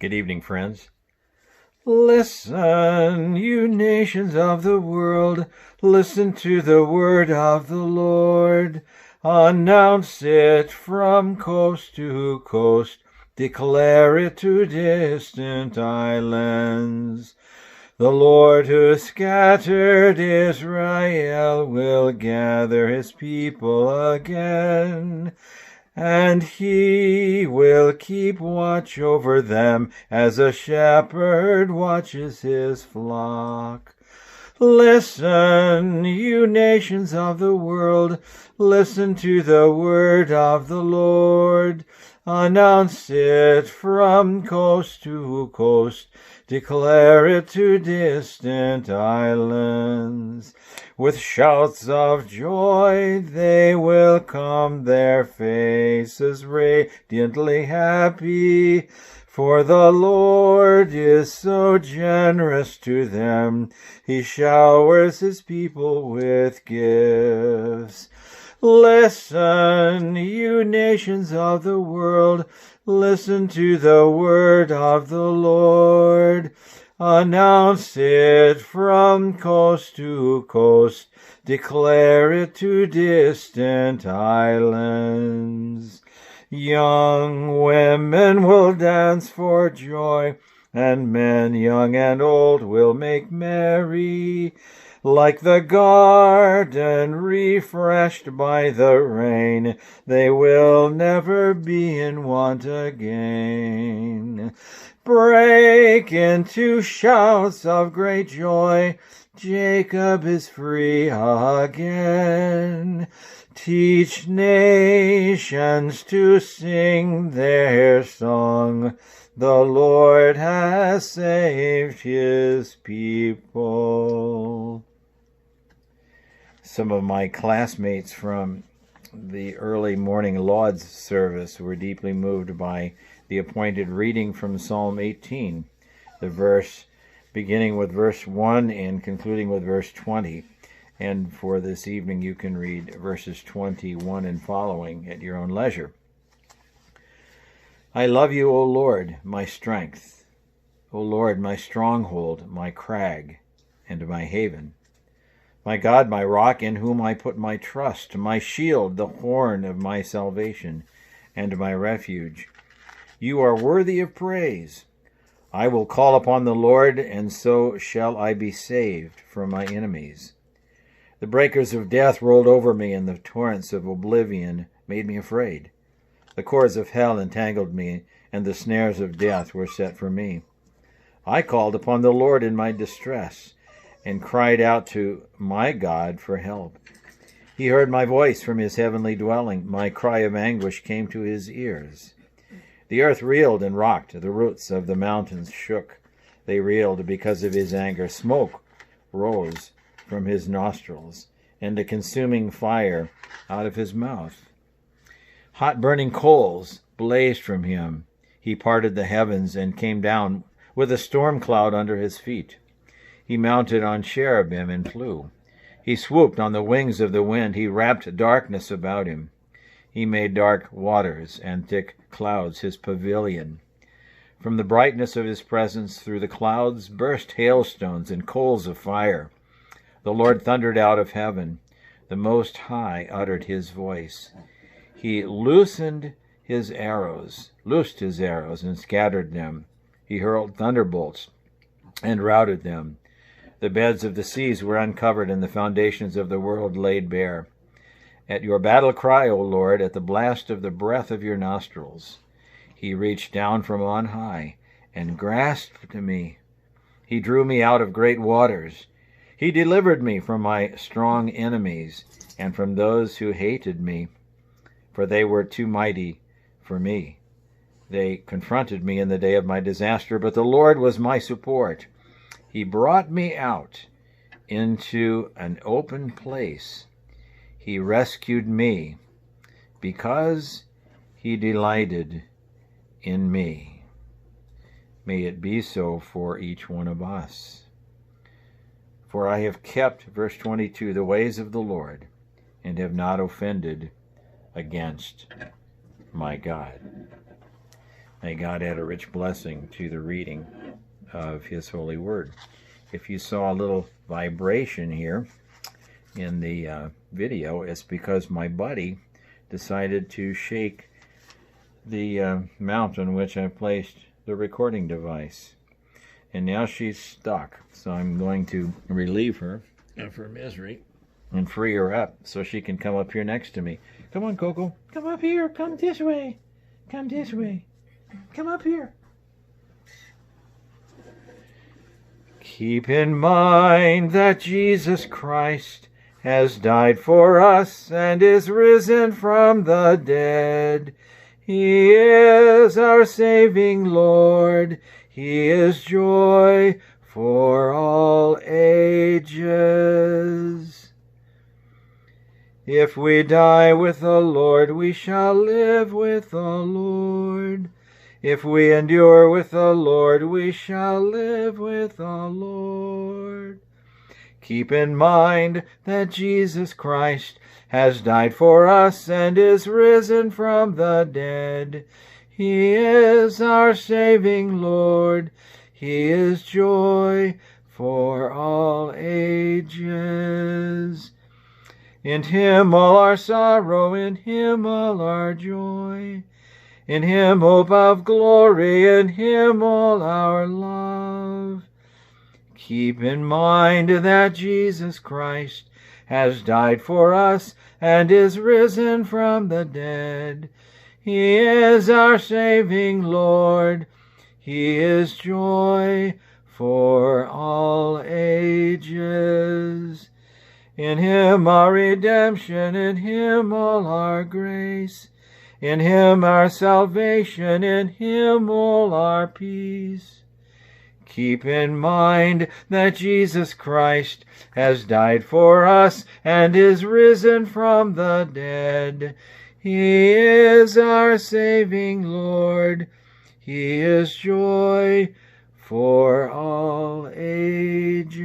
Good evening, friends. Listen, you nations of the world, listen to the word of the Lord. Announce it from coast to coast, declare it to distant islands. The Lord who scattered Israel will gather his people again, and he will keep watch over them as a shepherd watches his flock. Listen, you nations of the world, listen to the word of the Lord. Announce it from coast to coast, declare it to distant islands. With shouts of joy they will come, their faces radiantly happy, for the Lord is so generous to them. He showers his people with gifts. Listen, you nations of the world, listen to the word of the Lord. Announce it from coast to coast, declare it to distant islands. Young women will dance for joy, and men young and old will make merry. Like the garden refreshed by the rain, they will never be in want again. Break into shouts of great joy, Jacob is free again. Teach nations to sing their song, the Lord has saved his people. Some of my classmates from the early morning lauds service were deeply moved by the appointed reading from Psalm 18, the verse beginning with verse 1 and concluding with verse 20. And for this evening you can read verses 21 and following at your own leisure. I love you, O Lord, my strength, O Lord, my stronghold, my crag, and my haven. My God, my rock, in whom I put my trust, my shield, the horn of my salvation, and my refuge. You are worthy of praise. I will call upon the Lord, and so shall I be saved from my enemies. The breakers of death rolled over me, and the torrents of oblivion made me afraid. The cords of hell entangled me, and the snares of death were set for me. I called upon the Lord in my distress, and cried out to my God for help. He heard my voice from his heavenly dwelling. My cry of anguish came to his ears. The earth reeled and rocked. The roots of the mountains shook. They reeled because of his anger. Smoke rose from his nostrils, and a consuming fire out of his mouth. Hot burning coals blazed from him. He parted the heavens and came down with a storm cloud under his feet. He mounted on cherubim and flew. He swooped on the wings of the wind. He wrapped darkness about him. He made dark waters and thick clouds his pavilion. From the brightness of his presence through the clouds burst hailstones and coals of fire. The Lord thundered out of heaven. The Most High uttered his voice. He loosed his arrows and scattered them. He hurled thunderbolts and routed them. The beds of the seas were uncovered, and the foundations of the world laid bare. At your battle cry, O Lord, at the blast of the breath of your nostrils, he reached down from on high and grasped me. He drew me out of great waters. He delivered me from my strong enemies and from those who hated me, for they were too mighty for me. They confronted me in the day of my disaster, but the Lord was my support. He brought me out into an open place. He rescued me because he delighted in me. May it be so for each one of us. For I have kept, verse 22, the ways of the Lord, and have not offended against my God. May God add a rich blessing to the reading of His holy word. If you saw a little vibration here in the video, it's because my buddy decided to shake the mount on which I placed the recording device. And now she's stuck. So I'm going to relieve her of her misery and free her up so she can come up here next to me. Come on, Coco. Come up here. Come this way. Come this way. Come up here. Keep in mind that Jesus Christ has died for us and is risen from the dead. He is our saving Lord. He is joy for all ages. If we die with the Lord, we shall live with the Lord. If we endure with the Lord, we shall live with the Lord. Keep in mind that Jesus Christ has died for us and is risen from the dead. He is our saving Lord. He is joy for all ages. In Him all our sorrow, in Him all our joy. In Him hope of glory, in Him all our love. Keep in mind that Jesus Christ has died for us and is risen from the dead. He is our saving Lord. He is joy for all ages. In Him our redemption, in Him all our grace. In Him our salvation, in Him all our peace. Keep in mind that Jesus Christ has died for us and is risen from the dead. He is our saving Lord. He is joy for all ages.